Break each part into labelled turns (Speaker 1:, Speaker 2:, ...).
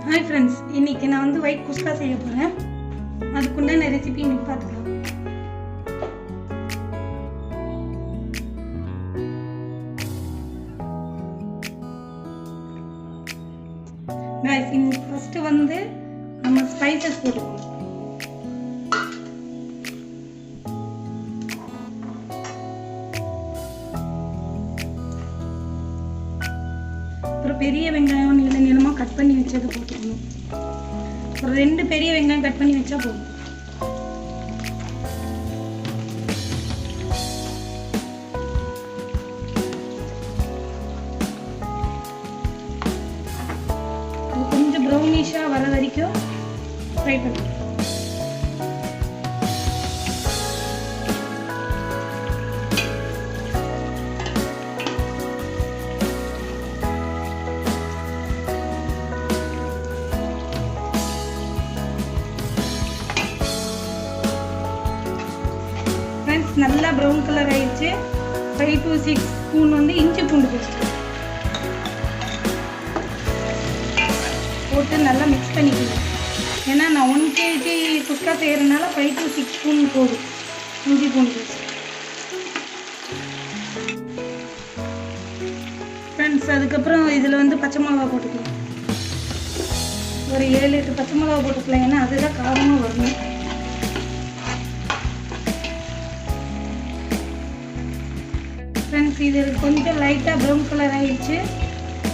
Speaker 1: Hi friends, இன்னைக்கு நான் வந்து ஒயிட் குஸ்கா செய்ய போகிறேன். அதுக்குண்டான ரெசிபி இன்னைக்கு பார்த்துக்கலாம். கைஸ், ஃபர்ஸ்ட் வந்து நம்ம ஸ்பைசஸ் போட்டுக்கலாம். அப்புறம் பெரிய வெங்காயம் நீளமாக கட் பண்ணி வச்சது போட்டுக்கணும். ஒரு 2 பெரிய வெங்காயம் கட் பண்ணி வச்சா போதும். கொஞ்சம் ப்ரௌனிஷா வர வரைக்கும் ஃப்ரை பண்ணணும். நல்லா ப்ரௌன் கலர் ஆயிடுச்சு. 5 to 6 ஸ்பூன் வந்து இஞ்சி பூண்டு பேஸ்ட் போட்டு நல்லா மிக்ஸ் பண்ணிக்கணும். ஏன்னா நான் 1 kg குஸ்கா செய்கிறதுனால 5 to 6 ஸ்பூன் போதும் இஞ்சி பூண்டு பேஸ்ட். ஃப்ரெண்ட்ஸ், அதுக்கப்புறம் இதில் வந்து பச்சை மிளகா போட்டுக்கலாம். ஒரு 7-8 பச்சை மிளகா போட்டுக்கலாம். ஏன்னா அதுதான் காரமாக வரணும். ஃப்ரெண்ட்ஸ், இது கொஞ்சம் லைட்டாக ப்ரௌன் கலர் ஆகிடுச்சு.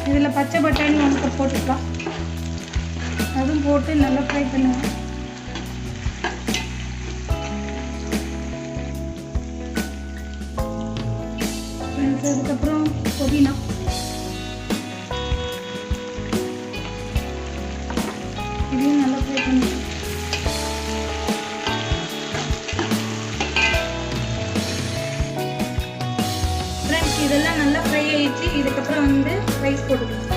Speaker 1: இதில் பச்சை பட்டாணி 1 கப் போட்டுக்கலாம். அதுவும் போட்டு நல்லா ஃப்ரை பண்ணுவேன். ஃப்ரெண்ட்ஸ், அதுக்கப்புறம் புதினா, இதையும் நல்லா ஃப்ரை பண்ணுவேன். இதெல்லாம் நல்லா ஃப்ரை ஆயிடுச்சு. இதுக்கப்புறம் வந்து ரைஸ் போட்டுக்கலாம்.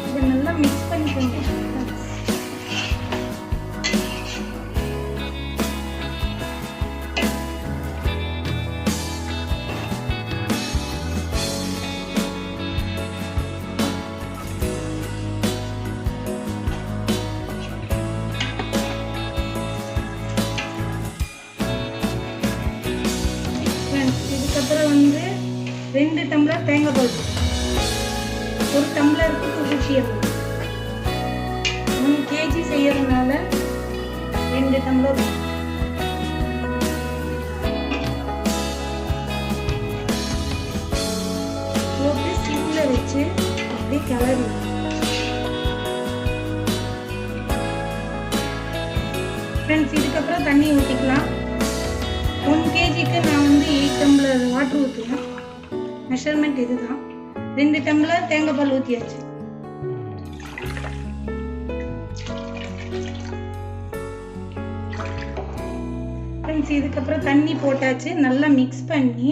Speaker 1: இதை நல்லா மிக்ஸ் பண்ணிக்கோங்க. இதுக்கப்புறம் வந்து 2 டம்ளர் தேங்காய் பால், 1 டம்ளருக்கு 250 ml. 1 kg செய்யறதுனால 2 டம்ளர். போட்டு சிம்ல வச்சு அப்படியே கிளறி. ஃப்ரெண்ட்ஸ், இதுக்கப்புறம் தண்ணி ஊற்றிக்கலாம். 1 kgக்கு நான் வந்து 8 டம்ளர் வாட்டர் ஊற்றுவேன். மெஷர்மெண்ட் இதுதான். 2 டம்ளர் தேங்காய் பால் ஊற்றியாச்சு. ஃப்ரெண்ட்ஸ், இதுக்கப்புறம் தண்ணி போட்டாச்சு. நல்லா மிக்ஸ் பண்ணி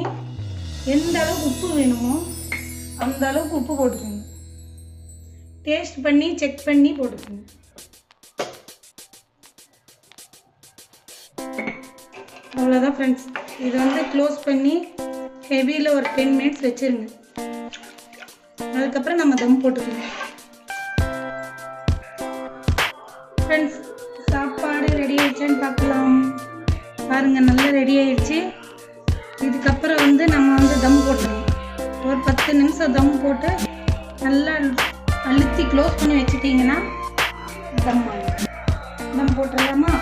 Speaker 1: எந்த அளவுக்கு உப்பு வேணுமோ அந்த அளவுக்கு உப்பு போட்டுக்கோங்க. டேஸ்ட் பண்ணி செக் பண்ணி போட்டுக்கோங்க. அவ்வளோதான் ஃப்ரெண்ட்ஸ். இது வந்து க்ளோஸ் பண்ணி ஹெவியில் ஒரு 10 minutes வச்சுருங்க. அதுக்கப்புறம் நம்ம தம் போட்டுக்கணும். ஃப்ரெண்ட்ஸ், சாப்பாடு ரெடி ஆயிடுச்சுன்னு பார்க்கலாம். பாருங்கள், நல்லா ரெடி ஆயிடுச்சு. இதுக்கப்புறம் வந்து நம்ம வந்து தம் போட்டுடலாம். ஒரு 10 நிமிஷம் தம் போட்டு நல்லா அழுத்தி க்ளோஸ் பண்ணி வச்சுட்டிங்கன்னா தம் போட்டுடலாமா?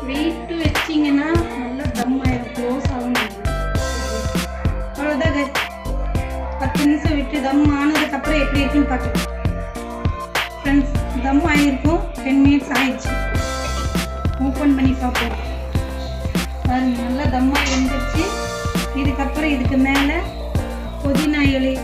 Speaker 1: வெயிட்டு வச்சிங்கன்னா நல்லா தம் ஆயிடும், க்ளோஸ் ஆகணும். அவ்வளோதான். 10 நிமிஷம் விட்டு தம் ஆனதுக்கப்புறம் எப்படி இருக்குன்னு பார்க்கலாம். ஃப்ரெண்ட்ஸ், தம் ஆகிருக்கும். 10 minutes ஆயிடுச்சு. ஓப்பன் பண்ணி பார்ப்போம். பாருங்கள், நல்லா தம்மாக வந்துருச்சு. இதுக்கப்புறம் இதுக்கு மேலே புதினா இலை